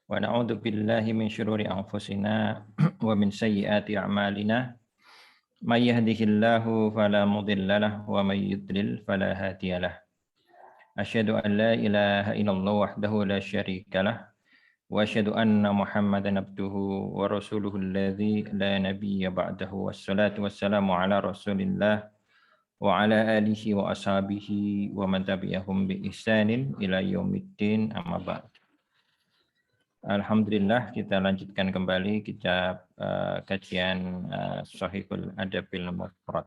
Wa na'udzu billahi min syururi anfusina wa min sayyiati a'malina. May yahdihillahu fala mudilla lahu wa may yudlil fala hadiya lahu. Asyhadu an la ilaha illallah wahdahu la syarika lah wa asyhadu anna Muhammadan abduhu wa rasuluhu alladzi la nabiyya ba'dahu wassalatu wassalamu ala Rasulillah wa ala alihi wa ashabihi wa man tabi'ahum bi ihsanin ila yaumiddin amma ba'd. Alhamdulillah kita lanjutkan kembali kitab kajian Shahihul Adabil Mufrad.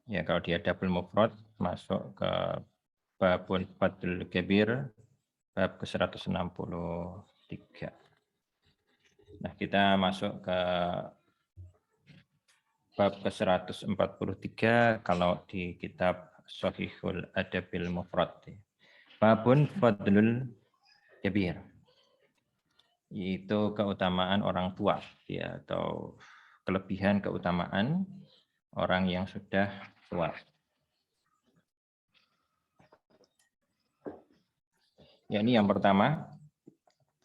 Ya, kalau di Adabul Mufrad masuk ke babul Fadlul Kabir bab ke-163. Nah, kita masuk ke bab ke-143 kalau di kitab Shahihul Adabil Mufrad. Babun Fadlul Kabir. Itu keutamaan orang tua ya, atau kelebihan keutamaan orang yang sudah tua. Ya, ini yang pertama,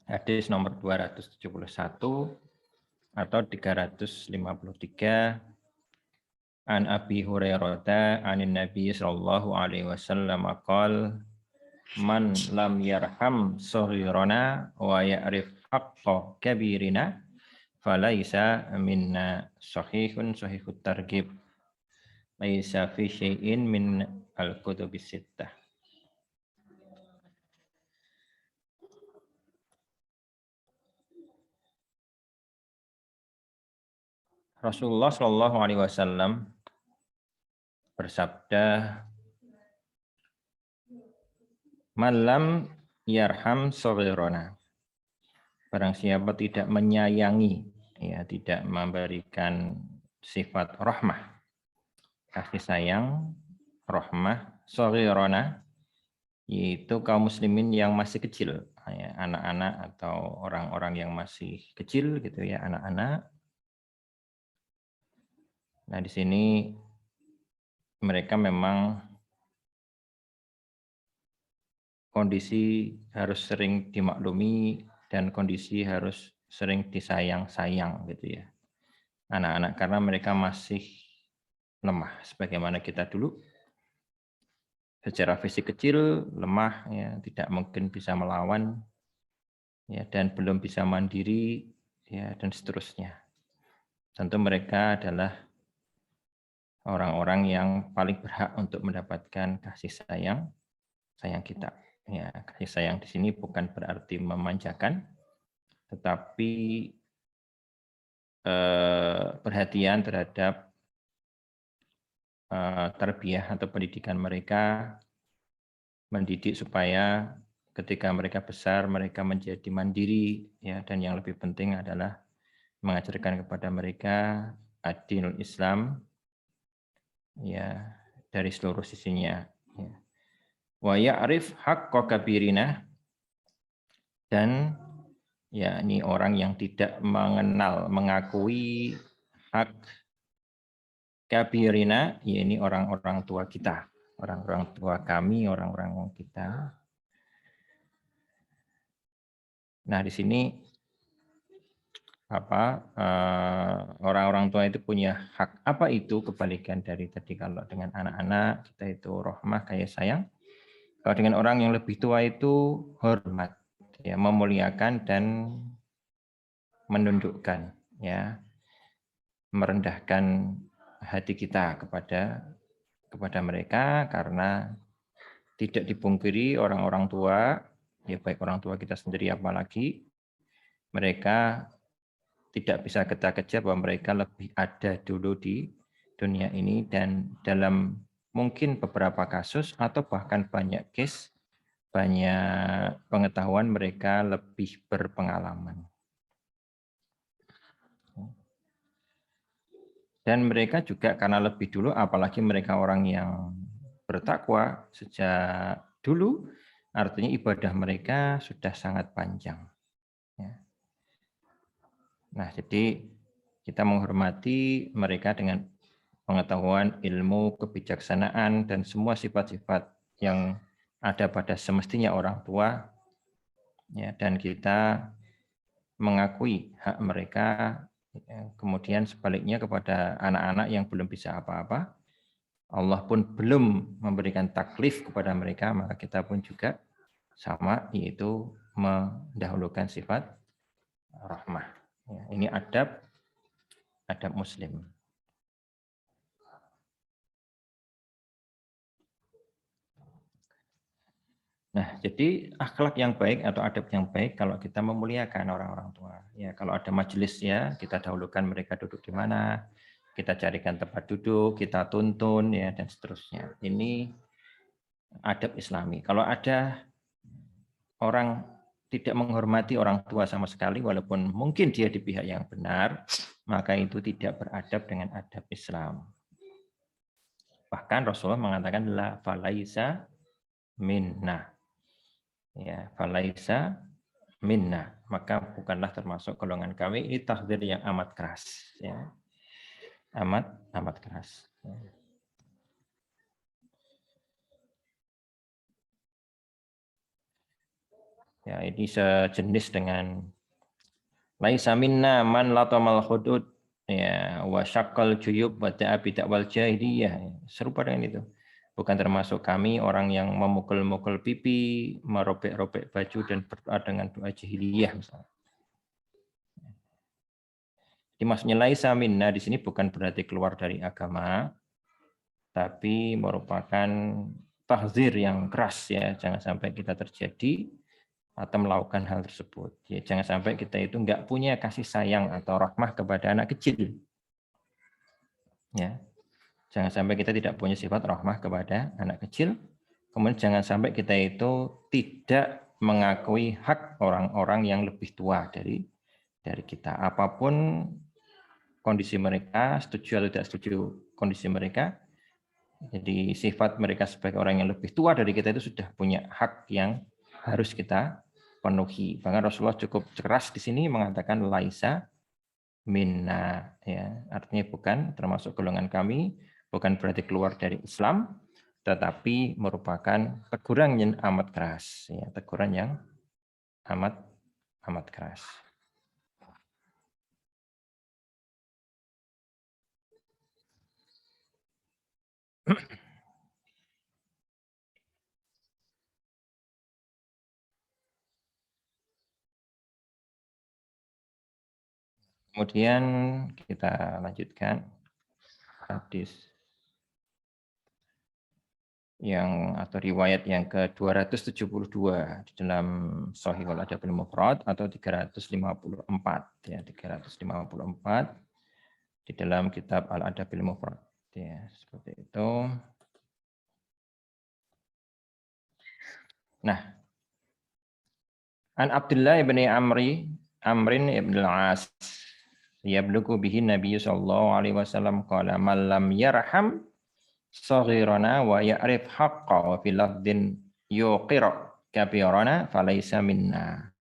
hadis nomor 271 atau 353. An Abi Hurairah anin Nabi sallallahu alaihi wasallam qol man lam yarham saghirana wa ya'rif haqqa kabirina falaisa minna sahihun sahihut targhib laisa fi syai'in min al-kutubis sittah. Rasulullah sallallahu alaihi wasallam bersabda, "Malam yarham saghirana." Barang siapa tidak menyayangi, ya, tidak memberikan sifat rahmah, kasih sayang, rahmah, saghirana, yaitu kaum muslimin yang masih kecil, ya, anak-anak atau orang-orang yang masih kecil gitu ya, anak-anak. Nah, di sini mereka memang kondisi harus sering dimaklumi dan kondisi harus sering disayang-sayang gitu ya. Anak-anak karena mereka masih lemah sebagaimana kita dulu. Secara fisik kecil, lemah ya, tidak mungkin bisa melawan ya, dan belum bisa mandiri ya, dan seterusnya. Tentu mereka adalah orang-orang yang paling berhak untuk mendapatkan kasih sayang kita. Ya, kasih sayang di sini bukan berarti memanjakan, tetapi perhatian terhadap tarbiyah atau pendidikan mereka, mendidik supaya ketika mereka besar mereka menjadi mandiri ya, dan yang lebih penting adalah mengajarkan kepada mereka ad-dinul Islam ya, dari seluruh sisinya ya. Wa ya'rif haqqa kabirina, dan ya, ini orang yang tidak mengenal, mengakui hak kabirina, ya ini orang-orang tua kita, orang-orang tua kami, orang-orang kita. Nah, di sini orang-orang tua itu punya hak. Apa itu kebalikan dari tadi? Kalau dengan anak-anak kita itu rahmah, kasih sayang. Kalau dengan orang yang lebih tua itu hormat, ya, memuliakan dan menundukkan, ya, merendahkan hati kita kepada mereka, karena tidak dipungkiri orang-orang tua, ya baik orang tua kita sendiri apalagi, mereka tidak bisa kita kejar bahwa mereka lebih ada dulu di dunia ini, dan dalam mungkin beberapa kasus atau bahkan banyak case, banyak pengetahuan mereka lebih berpengalaman. Dan mereka juga karena lebih dulu, apalagi mereka orang yang bertakwa sejak dulu, artinya ibadah mereka sudah sangat panjang. Nah, jadi kita menghormati mereka dengan pengetahuan, ilmu, kebijaksanaan, dan semua sifat-sifat yang ada pada semestinya orang tua, ya, dan kita mengakui hak mereka, ya, kemudian sebaliknya kepada anak-anak yang belum bisa apa-apa, Allah pun belum memberikan taklif kepada mereka, maka kita pun juga sama, yaitu mendahulukan sifat rahmah. Ya, ini adab Muslim. Nah, jadi akhlak yang baik atau adab yang baik kalau kita memuliakan orang-orang tua. Ya, kalau ada majelis ya, kita dahulukan mereka duduk di mana, kita carikan tempat duduk, kita tuntun ya, dan seterusnya. Ini adab Islami. Kalau ada orang tidak menghormati orang tua sama sekali, walaupun mungkin dia di pihak yang benar, maka itu tidak beradab dengan adab Islam. Bahkan Rasulullah mengatakan la falaisa minna. Ya, falaisa minna, maka bukanlah termasuk golongan kami. Ini takdir yang amat keras, ya. Amat keras. Ya, ini sejenis dengan laisa minna man latamal hudud, ya, wa syaqqal juyub wa da'a bid'awal jahiliyah. Serupa dengan itu. Bukan termasuk kami orang yang memukul-mukul pipi, merobek-robek baju dan berdoa dengan doa jahiliyah misalnya. Jadi maksudnya laisa minna di sini bukan berarti keluar dari agama, tapi merupakan tahzir yang keras ya, jangan sampai kita terjadi atau melakukan hal tersebut. Ya, jangan sampai kita itu nggak punya kasih sayang atau rahmah kepada anak kecil. Ya, jangan sampai kita tidak punya sifat rahmah kepada anak kecil. Kemudian jangan sampai kita itu tidak mengakui hak orang-orang yang lebih tua dari kita. Apapun kondisi mereka, setuju atau tidak setuju kondisi mereka, jadi sifat mereka sebagai orang yang lebih tua dari kita itu sudah punya hak yang harus kita penuhi. Bahkan Rasulullah cukup keras di sini mengatakan laisa minna, ya, artinya bukan termasuk golongan kami, bukan berarti keluar dari Islam, tetapi merupakan teguran yang amat keras, ya, teguran yang amat keras. Kemudian kita lanjutkan hadis yang atau riwayat yang ke-272 di dalam Shahihul Adabul Mufrad atau 354 ya, 354 di dalam kitab Al-Adabil Mufrad ya, seperti itu. Nah, an Abdullah ibn Amrin ibn al-As yablughu bihi Nabi sallallahu alaihi wasallam qala man lam yarham saghirana wa ya'rif haqqa wa fil lafdin yuqira kabirana falaysa minna.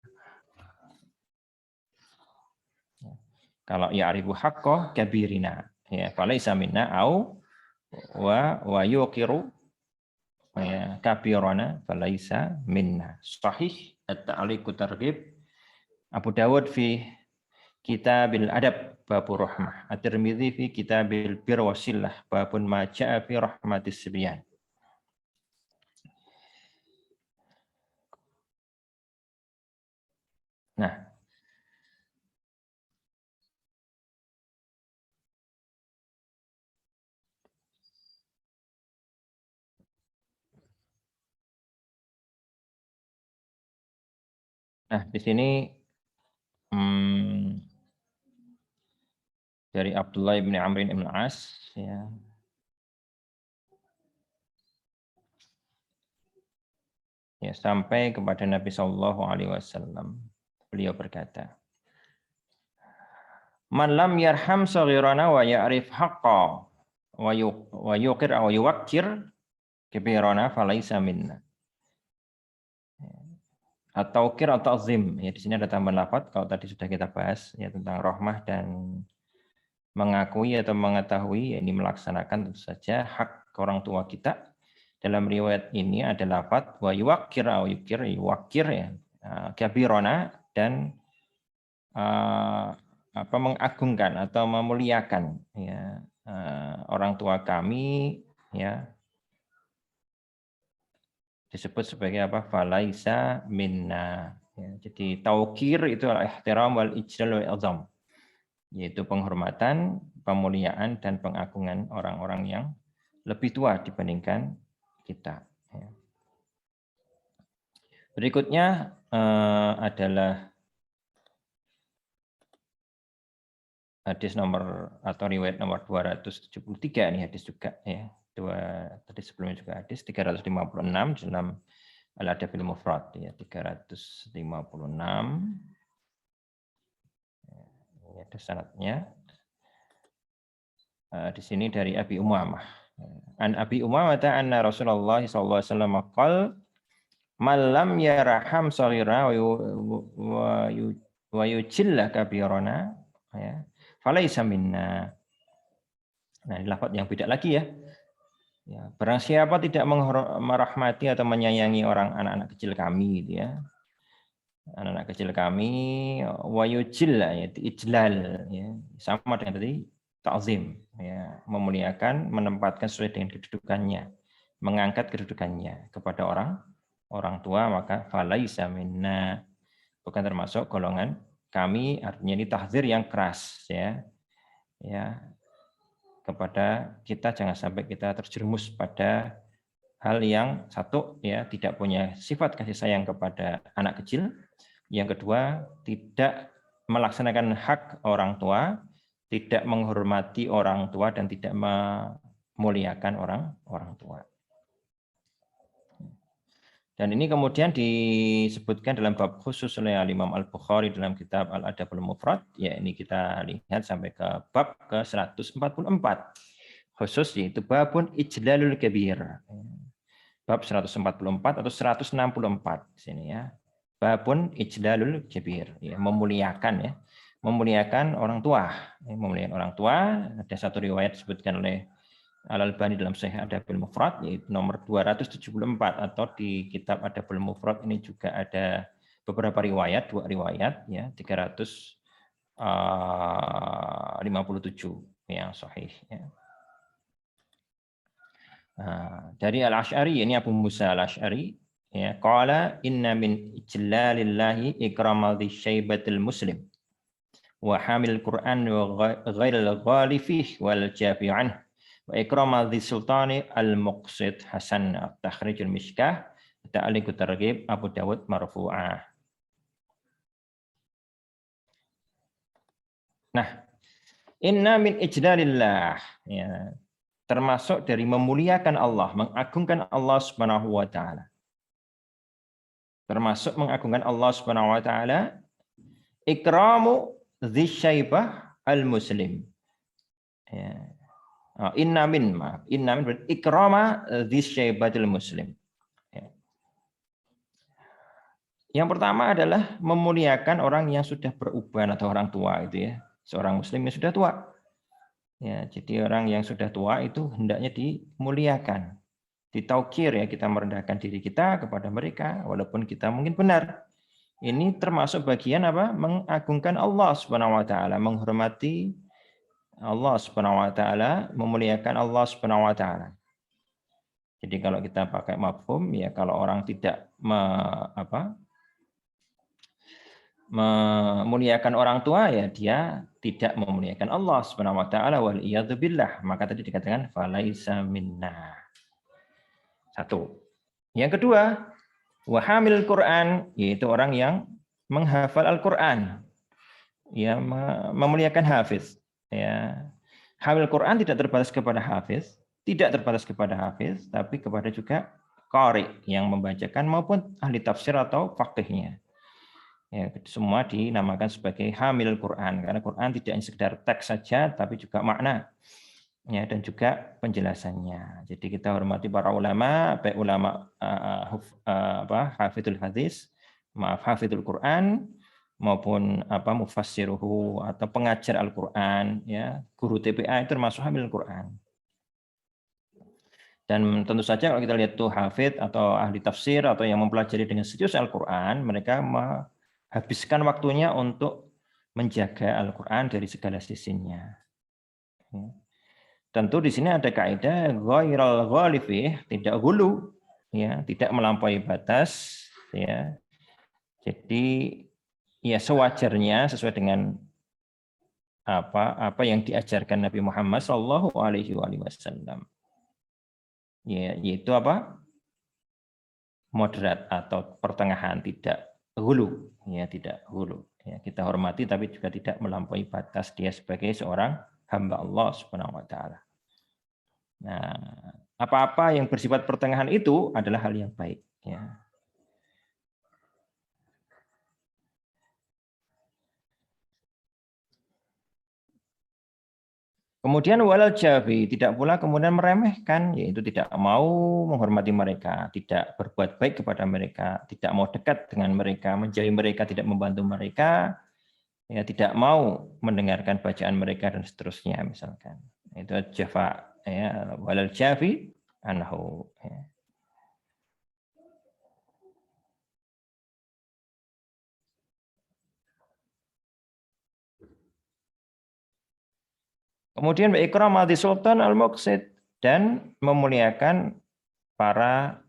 Kalau ya'rifu haqqa kabirina ya falaysa minna au wa yuqiru ya kabirana falaysa minna. Sahih at-ta'liqut targhib Abu Dawud fi Kitabil Adab babur rahmah, At-Tirmidzi fi Kitabil Bir Wasillah babun ma ja'a fi rahmatis sibyan. Nah, di sini dari Abdullah bin Amrin bin As ya. Ya, sampai kepada Nabi Shallallahu alaihi wasallam. Beliau berkata, "Man lam yarham saghirana wa ya'rif haqqa wa yuqir aw yuwaqqir kibirana falaisa minna." Atau kir atau azim. Ya, di sini ada tambahan lafaz kalau tadi sudah kita bahas ya tentang rahmah dan mengakui atau mengetahui, ini melaksanakan tentu saja hak orang tua kita. Dalam riwayat ini ada lafaz wa yuwaqqir atau yuwaqqir ya, kabirona, dan mengagungkan atau memuliakan ya orang tua kami ya, disebut sebagai apa? Falaisa minna. Ya, jadi taukir itu al-ihtiram wal ijlal wal azam, yaitu penghormatan, pemuliaan dan pengagungan orang-orang yang lebih tua dibandingkan kita. Ya. Berikutnya adalah hadis nomor atau riwayat nomor 273, ini hadis juga ya. Tadi sebelumnya juga hadis 356 dalam Al-Adabil Mufrad ya, 356. Ini ada sanadnya. Di sini dari Abi Umamah. An Abi Umamah anna Rasulullah sallallahu alaihi wasallam qala man lam yarham saghira wa yujilla kabirana ya falaisa minna. Nah, ini lafaz yang beda lagi ya. Ya, barang siapa tidak merahmati atau menyayangi orang anak-anak kecil kami gitu ya. Anak-anak kecil kami wayujil ya, ijlal ya, sama dengan tadi ta'zim ya, memuliakan, menempatkan sesuai dengan kedudukannya, mengangkat kedudukannya kepada orang tua, maka falaisa minna, bukan termasuk golongan kami. Artinya ini tahdzir yang keras ya. Ya, kepada kita jangan sampai kita terjerumus pada hal yang satu ya, tidak punya sifat kasih sayang kepada anak kecil. Yang kedua, tidak melaksanakan hak orang tua, tidak menghormati orang tua, dan tidak memuliakan orang tua. Dan ini kemudian disebutkan dalam bab khusus oleh Imam Al-Bukhari dalam kitab Al-Adabul Mufrad. Ya, ini kita lihat sampai ke bab ke-144. Khusus yaitu babun ijlalul kabir. Bab 144 atau 164 di sini ya. Babun ijlalul kabir, ya, memuliakan ya, memuliakan orang tua, ya, memuliakan orang tua. Ada satu riwayat disebutkan oleh Al-Albani dalam Sahih Adabul Mufrad yaitu nomor 274, atau di kitab Adabul Mufrad ini juga ada beberapa riwayat, dua riwayat ya, 357 yang sahih ya. Dari Al-Asy'ari, ini Abu Musa Al-Asy'ari ya, qala inna min ijlalillahi ikramal syaibatil muslim wa hamil Qur'an wa ghairil ghalifih wal jafi'an wa ikramal sultani al-muqsid Hasan at-Takhrijul Mishkah ta'liqut targhib Abu Dawud marfu'ah. Nah, inna min ijlalillah ya, termasuk dari memuliakan Allah, mengagungkan Allah Subhanahu wa taala. Termasuk mengagungkan Allah Subhanahu wa taala ikramu dzisyaibah al-muslim. Ya. Inna min berarti ikrama dzisyaibatil muslim. Ya. Yang pertama adalah memuliakan orang yang sudah beruban atau orang tua itu ya. Seorang muslim yang sudah tua. Ya, jadi orang yang sudah tua itu hendaknya dimuliakan, ditaukir ya, kita merendahkan diri kita kepada mereka walaupun kita mungkin benar. Ini termasuk bagian apa? Mengagungkan Allah Subhanahu wa taala, menghormati Allah Subhanahu wa taala, memuliakan Allah Subhanahu wa taala. Jadi kalau kita pakai mafhum ya, kalau orang tidak memuliakan orang tua ya, dia tidak memuliakan Allah Subhanahu wa taala, wal iyadzu billah. Maka tadi dikatakan falaisa minna. Satu. Yang kedua, wa hamil Quran, yaitu orang yang menghafal Al-Qur'an. Ya, memuliakan hafiz. Ya. Hamil Quran tidak terbatas kepada hafiz, tapi kepada juga qari yang membacakan maupun ahli tafsir atau faqihnya. Ya, semua dinamakan sebagai hamil Quran karena Quran tidak hanya sekedar teks saja tapi juga makna ya, dan juga penjelasannya. Jadi kita hormati para ulama, baik ulama hafidul hadis, hafidul Quran, maupun mufassiruhu atau pengajar Al-Qur'an, ya, guru TPA itu termasuk hamil Al-Qur'an. Dan tentu saja kalau kita lihat tuh hafid atau ahli tafsir atau yang mempelajari dengan serius Al-Qur'an, mereka menghabiskan waktunya untuk menjaga Al-Qur'an dari segala sisinya. Ya. Tentu di sini ada kaidah ghairal ghalifih, tidak hulu, ya, tidak melampaui batas, ya. Jadi ya sewajarnya sesuai dengan apa yang diajarkan Nabi Muhammad Shallallahu Alaihi Wasallam. Ya, yaitu moderat atau pertengahan, tidak hulu, ya, tidak hulu. Ya, kita hormati tapi juga tidak melampaui batas dia sebagai seorang hamba Allah Subhanahu wa taala. Nah, apa-apa yang bersifat pertengahan itu adalah hal yang baik, ya. Kemudian walal jafi, tidak pula kemudian meremehkan, yaitu tidak mau menghormati mereka, tidak berbuat baik kepada mereka, tidak mau dekat dengan mereka, menjauhi mereka, tidak membantu mereka, ya, tidak mau mendengarkan bacaan mereka dan seterusnya misalkan. Itu jafa, ya, walal jafi anhu, ya. Kemudian ikramati sultan al-muqsid, dan memuliakan para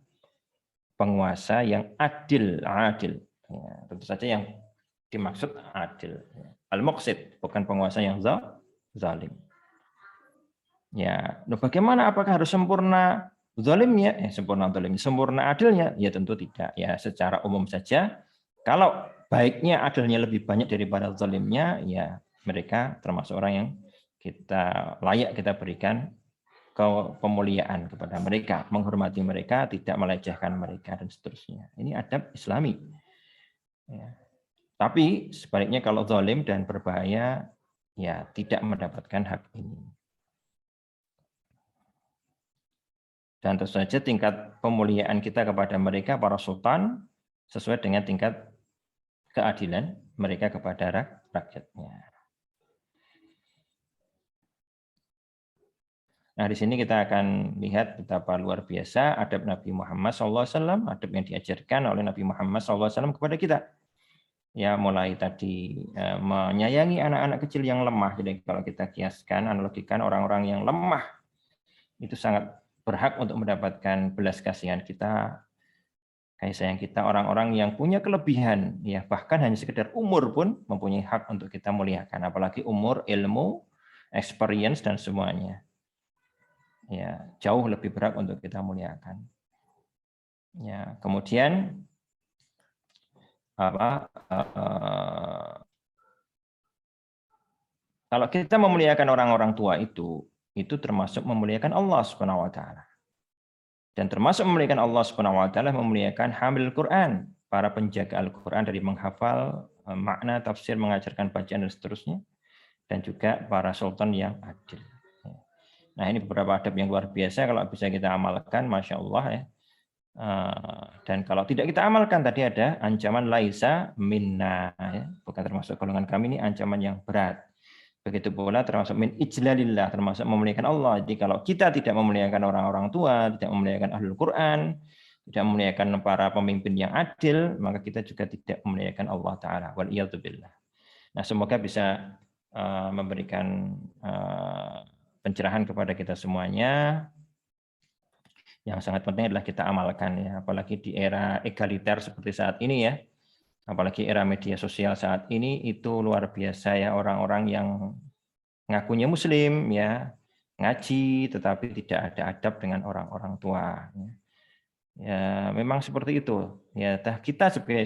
penguasa yang adil. Ya, tentu saja yang dimaksud adil. Al-muqsid, bukan penguasa yang zalim. Ya, bagaimana? Apakah harus sempurna zalimnya? Sempurna zalimnya, sempurna adilnya? Ya tentu tidak. Ya secara umum saja. Kalau baiknya adilnya lebih banyak daripada zalimnya, ya mereka termasuk orang yang layak kita berikan pemuliaan kepada mereka, menghormati mereka, tidak melecehkan mereka dan seterusnya. Ini adab Islami. Ya. Tapi sebaliknya kalau zalim dan berbahaya, ya tidak mendapatkan hak ini. Dan tentu saja tingkat pemuliaan kita kepada mereka, para sultan, sesuai dengan tingkat keadilan mereka kepada rakyatnya. Nah, di sini kita akan lihat betapa luar biasa adab Nabi Muhammad SAW, adab yang diajarkan oleh Nabi Muhammad SAW kepada kita. Ya, mulai tadi menyayangi anak-anak kecil yang lemah. Jadi kalau kita kiaskan, analogikan orang-orang yang lemah, itu sangat berhak untuk mendapatkan belas kasihan kita, kasih sayang kita. Orang-orang yang punya kelebihan, ya bahkan hanya sekedar umur pun mempunyai hak untuk kita muliakan, apalagi umur, ilmu, experience dan semuanya. Ya, jauh lebih berhak untuk kita muliakan. Ya, kemudian kalau kita memuliakan orang-orang tua itu termasuk memuliakan Allah Subhanahu wa taala. Dan termasuk memuliakan Allah Subhanahu wa taala memuliakan hamil Quran, para penjaga Al-Qur'an dari menghafal makna, tafsir, mengajarkan bacaan dan seterusnya, dan juga para sultan yang adil. Nah, ini beberapa adab yang luar biasa kalau bisa kita amalkan, Masya Allah, ya. Dan kalau tidak kita amalkan, tadi ada ancaman laisa minna, ya. Bukan termasuk golongan kami, ini ancaman yang berat. Begitu pula termasuk min ijlalillah, termasuk memuliakan Allah. Jadi kalau kita tidak memuliakan orang-orang tua, tidak memuliakan ahlul Quran, tidak memuliakan para pemimpin yang adil, maka kita juga tidak memuliakan Allah Ta'ala. Waliyadzubillah. Nah, semoga bisa memberikan pencerahan kepada kita semuanya. Yang sangat penting adalah kita amalkan, ya, apalagi di era egaliter seperti saat ini, ya. Apalagi era media sosial saat ini, itu luar biasa, ya, orang-orang yang ngakunya muslim, ya, ngaji tetapi tidak ada adab dengan orang-orang tua. Ya, memang seperti itu. Ya, kita sebagai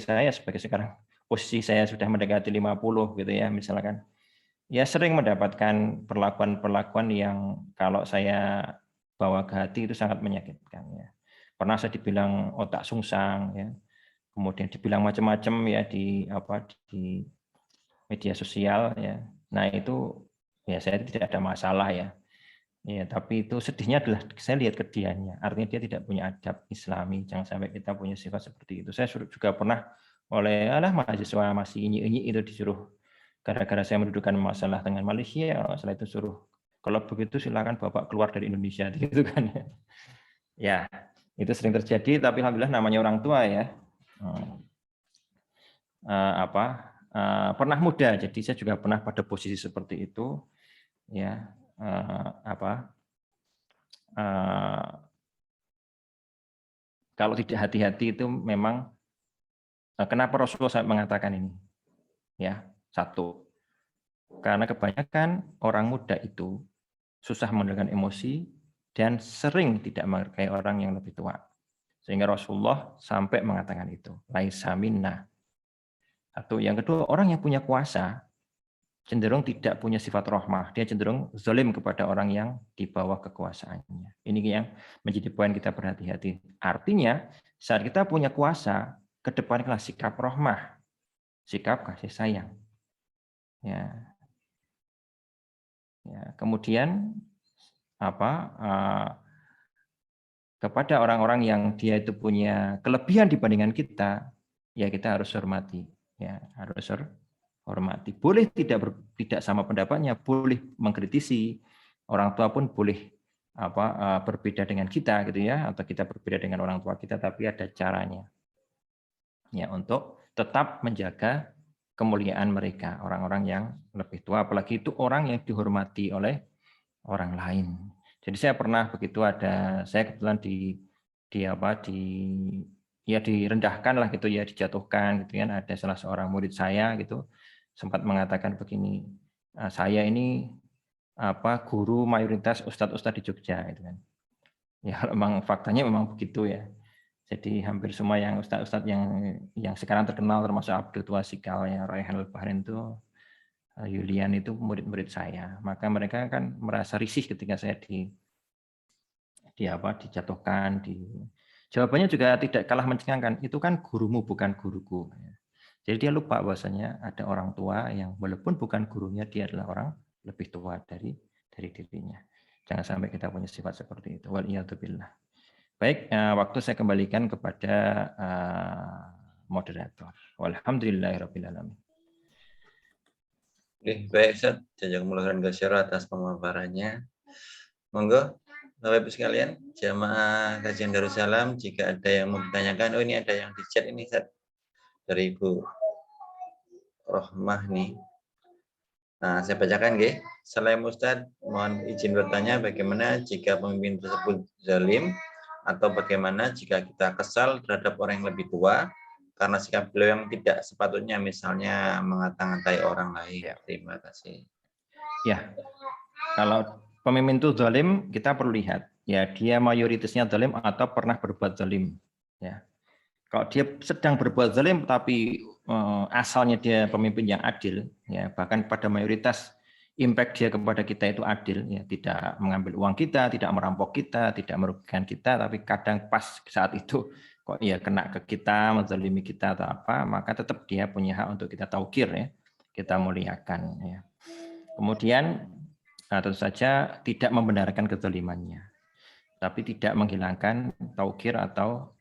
sekarang posisi saya sudah mendekati 50 gitu, ya, misalkan. Ya, sering mendapatkan perlakuan-perlakuan yang kalau saya bawa ke hati itu sangat menyakitkan, ya. Pernah saya dibilang otak sungsang, ya. Kemudian dibilang macam-macam, ya, di media sosial, ya. Nah, itu ya saya tidak ada masalah, ya. Ya, tapi itu sedihnya adalah saya lihat ke dianya. Artinya dia tidak punya adab Islami. Jangan sampai kita punya sifat seperti itu. Saya juga pernah oleh mahasiswa masih ini itu disuruh gara-gara saya mendudukan masalah dengan Malaysia, setelah itu suruh kalau begitu silakan Bapak keluar dari Indonesia gitu kan. Ya, itu sering terjadi tapi alhamdulillah namanya orang tua ya. Pernah muda, jadi saya juga pernah pada posisi seperti itu ya. Kalau tidak hati-hati itu memang kenapa Rasulullah SAW mengatakan ini ya. Satu, karena kebanyakan orang muda itu susah mengendalikan emosi dan sering tidak menghargai orang yang lebih tua, sehingga Rasulullah sampai mengatakan itu laisa minna. Satu, yang kedua, orang yang punya kuasa cenderung tidak punya sifat rahmah, dia cenderung zalim kepada orang yang di bawah kekuasaannya. Ini yang menjadi poin kita berhati-hati. Artinya saat kita punya kuasa, kedepankanlah sikap rahmah, sikap kasih sayang. Ya. Kemudian kepada orang-orang yang dia itu punya kelebihan dibandingkan kita, ya kita harus hormati. Ya, harus hormati. Boleh tidak sama pendapatnya, boleh mengkritisi. Orang tua pun boleh berbeda dengan kita gitu ya, atau kita berbeda dengan orang tua kita, tapi ada caranya. Ya, untuk tetap menjaga kemuliaan mereka, orang-orang yang lebih tua, apalagi itu orang yang dihormati oleh orang lain. Jadi saya pernah begitu saya kebetulan direndahkan lah gitu ya, dijatuhkan gitu kan. Ada salah seorang murid saya gitu sempat mengatakan begini, saya ini guru mayoritas ustadz-ustadz di Jogja gitu kan. Ya memang faktanya memang begitu ya. Jadi hampir semua yang ustadz-ustadz yang sekarang terkenal termasuk Abdul Tuasikal ya, Raihan Al-Bahrain itu, Yulian itu murid-murid saya. Maka mereka kan merasa risih ketika saya dijatuhkan. Jawabannya juga tidak kalah mencengangkan. Itu kan gurumu bukan guruku. Jadi dia lupa bahwasanya ada orang tua yang walaupun bukan gurunya, dia adalah orang lebih tua dari dirinya. Jangan sampai kita punya sifat seperti itu. Waliyadzubillah. Baik, waktu saya kembalikan kepada moderator. Walhamdulillahirabbil alamin. Baik, Ustaz. Jazakumullah khairan atas pemaparannya. Monggo, Bapak Ibu sekalian, jamaah kajian Darussalam, jika ada yang mau ditanyakan, ini ada yang di chat ini, Ustaz, dari Ibu Rohmah nih. Nah, saya bacakan, nggih. Assalamualaikum Ustaz, mohon izin bertanya bagaimana jika pemimpin tersebut zalim, atau bagaimana jika kita kesal terhadap orang yang lebih tua karena sikap beliau yang tidak sepatutnya, misalnya mengata-ngatai orang lain. Ya. Terima kasih. Ya, kalau pemimpin itu zalim, kita perlu lihat ya dia mayoritasnya zalim atau pernah berbuat zalim. Ya, kalau dia sedang berbuat zalim tapi asalnya dia pemimpin yang adil, ya bahkan pada mayoritas impact dia kepada kita itu adil, ya tidak mengambil uang kita, tidak merampok kita, tidak merugikan kita, tapi kadang pas saat itu kok ya kena ke kita, menzalimi kita atau apa, maka tetap dia punya hak untuk kita taukir ya, kita muliakan ya. Kemudian tentu saja tidak membenarkan kezalimannya, tapi tidak menghilangkan taukir atau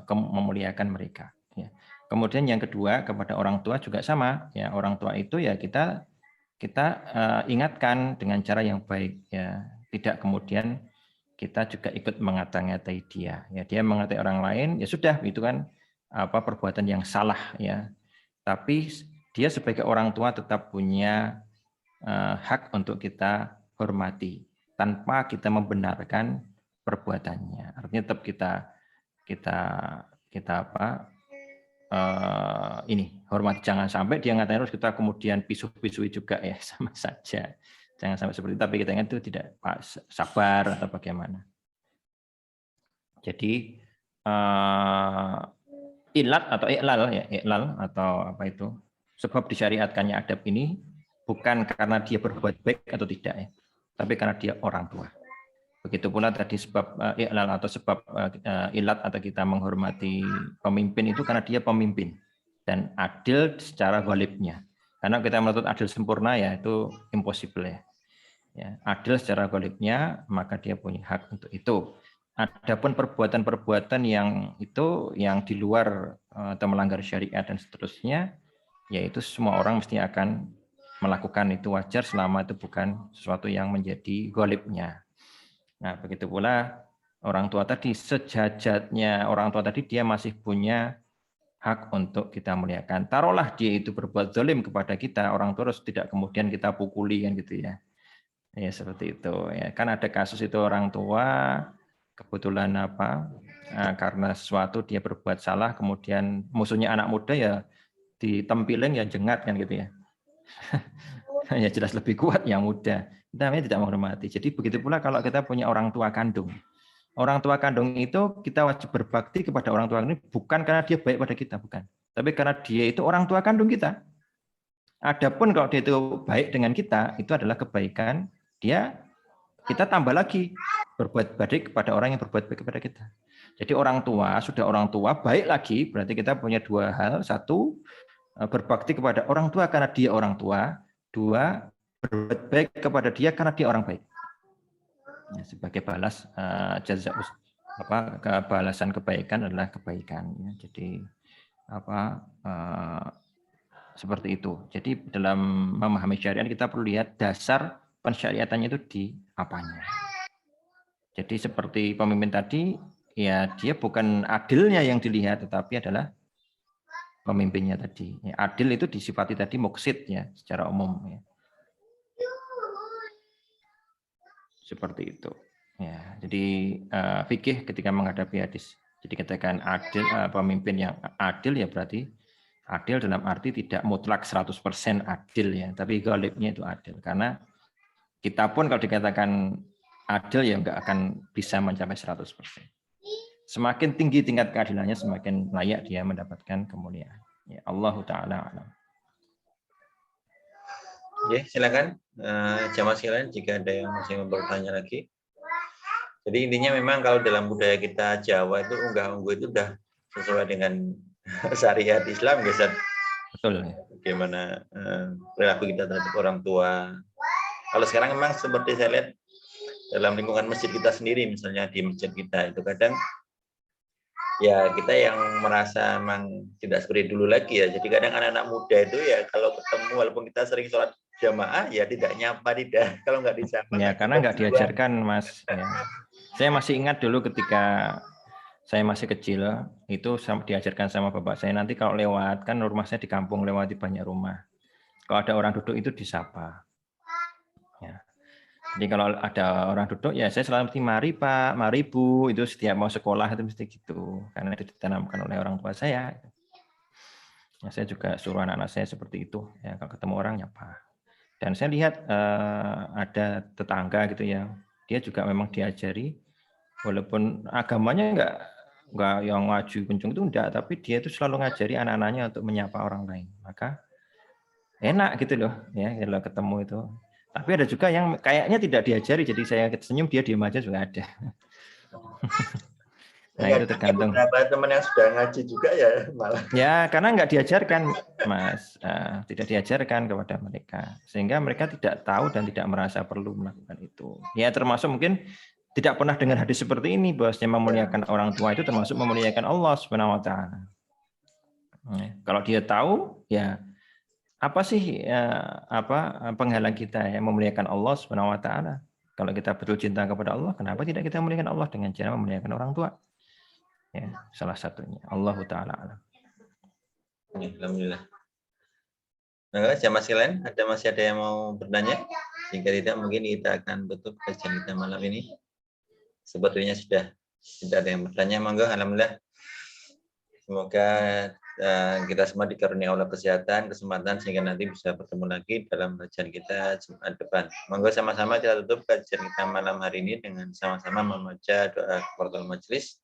memuliakan mereka. Ya. Kemudian yang kedua kepada orang tua juga sama. Ya, orang tua itu ya kita ingatkan dengan cara yang baik. Ya, tidak kemudian kita juga ikut mengata-ngatai dia. Ya, dia mengatai orang lain, ya sudah itu kan perbuatan yang salah ya. Tapi dia sebagai orang tua tetap punya hak untuk kita hormati tanpa kita membenarkan perbuatannya. Artinya tetap kita hormati, jangan sampai dia ngatain terus kita kemudian pisu-pisui juga ya, sama saja. Jangan sampai seperti itu, tapi kita ingat itu tidak sabar atau bagaimana. Jadi ilat atau iklal atau apa itu sebab disyariatkannya adab ini bukan karena dia berbuat baik atau tidak ya, tapi karena dia orang tua. Begitu pula tadi sebab iklal atau sebab ilat atau kita menghormati pemimpin itu karena dia pemimpin dan adil secara ghalibnya. Karena kita menuntut adil sempurna ya itu impossible ya. Adil secara ghalibnya maka dia punya hak untuk itu. Adapun perbuatan-perbuatan yang itu yang di luar atau melanggar syariat dan seterusnya, yaitu semua orang mesti akan melakukan itu wajar selama itu bukan sesuatu yang menjadi golibnya. Nah, begitu pula orang tua tadi, sejajatnya orang tua tadi dia masih punya hak untuk kita muliakan. Taruhlah dia itu berbuat zalim kepada kita, orang tua harus tidak kemudian kita pukuli kan gitu ya. Ya seperti itu ya. Kan ada kasus itu orang tua kebetulan karena sesuatu dia berbuat salah kemudian musuhnya anak muda ya ditempilin ya jengat kan gitu ya. Ya jelas lebih kuat yang muda. Namanya tidak menghormati. Jadi begitu pula kalau kita punya orang tua kandung. Orang tua kandung itu kita wajib berbakti kepada orang tua ini bukan karena dia baik pada kita, bukan. Tapi karena dia itu orang tua kandung kita. Adapun kalau dia itu baik dengan kita, itu adalah kebaikan dia, kita tambah lagi berbuat baik kepada orang yang berbuat baik kepada kita. Jadi orang tua, sudah orang tua, baik lagi, berarti kita punya dua hal. Satu, berbakti kepada orang tua karena dia orang tua. Dua, berbuat baik kepada dia karena dia orang baik. Ya, sebagai balas balasan kebaikan adalah kebaikan. Ya. Jadi seperti itu. Jadi dalam memahami syariat kita perlu lihat dasar pensyariatannya itu di apanya. Jadi seperti pemimpin tadi, ya dia bukan adilnya yang dilihat, tetapi adalah pemimpinnya tadi. Ya, adil itu disifati tadi muksid ya, secara umum. Ya. Seperti itu. Ya, jadi fikih ketika menghadapi hadis. Jadi katakan adil, pemimpin yang adil ya berarti adil dalam arti tidak mutlak 100% adil ya, tapi ghalibnya itu adil. Karena kita pun kalau dikatakan adil ya nggak akan bisa mencapai 100%. Semakin tinggi tingkat keadilannya, semakin layak dia mendapatkan kemuliaan. Ya, Allah Ta'ala alam. Oke, silakan jamaah sekalian jika ada yang masih mau bertanya lagi. Jadi intinya memang kalau dalam budaya kita Jawa itu unggah-ungguh itu udah sesuai dengan syariat Islam, guys. Betul. Ya. Bagaimana perilaku kita terhadap orang tua. Kalau sekarang memang seperti saya lihat dalam lingkungan masjid kita sendiri, misalnya di masjid kita itu kadang ya kita yang merasa memang tidak seperti dulu lagi ya. Jadi kadang anak-anak muda itu ya kalau ketemu walaupun kita sering sholat jamaah ya tidak nyapa, tidak, kalau nggak disapa. Ya karena nggak diajarkan Mas. Ya. Saya masih ingat dulu ketika saya masih kecil itu diajarkan sama bapak saya, nanti kalau lewat kan rumah saya di kampung, lewati banyak rumah. Kalau ada orang duduk itu disapa. Ya. Jadi kalau ada orang duduk ya saya selalu mesti mari Pak, mari Bu, itu setiap mau sekolah itu mesti gitu. Karena itu ditanamkan oleh orang tua saya. Ya, saya juga suruh anak-anak saya seperti itu. Ya, kalau ketemu orang nyapa. Dan saya lihat ada tetangga gitu ya, dia juga memang diajari, walaupun agamanya enggak yang maju kencung itu enggak, tapi dia itu selalu ngajari anak-anaknya untuk menyapa orang lain. Maka enak gitu loh, ya kalau ketemu itu. Tapi ada juga yang kayaknya tidak diajari, jadi saya senyum dia diam aja juga ada. Nah itu tergantung. Beberapa teman yang sudah ngaji juga ya malah. Ya karena nggak diajarkan, Mas, tidak diajarkan kepada mereka, sehingga mereka tidak tahu dan tidak merasa perlu melakukan itu. Ya termasuk mungkin tidak pernah dengar hadis seperti ini, bahwasanya memuliakan orang tua itu termasuk memuliakan Allah Subhanahu Wa Taala. Kalau dia tahu, ya apa sih penghalang kita ya memuliakan Allah Subhanahu Wa Taala? Kalau kita betul cinta kepada Allah, kenapa tidak kita memuliakan Allah dengan cara memuliakan orang tua? Ya, salah satunya Allah Ta'ala alam. Alhamdulillah. Nah, jamaah sekalian, masih ada yang mau bertanya? Jika tidak, mungkin kita akan tutup kajian kita malam ini. Sebetulnya sudah tidak ada yang bertanya, monggo. Alhamdulillah. Semoga kita semua dikaruniai Allah kesehatan, kesempatan sehingga nanti bisa bertemu lagi dalam kajian kita Jumat depan. Monggo sama-sama kita tutup kajian kita malam hari ini dengan sama-sama membaca doa kafaratul majelis.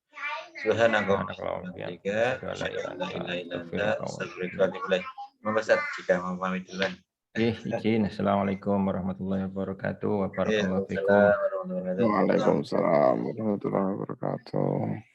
Subhanallah. Monggo Ustaz jika mau pamit duluan. Izin. Assalamualaikum warahmatullahi wabarakatuh. Wabarakallahu fikum. Waalaikumsalam warahmatullahi wabarakatuh.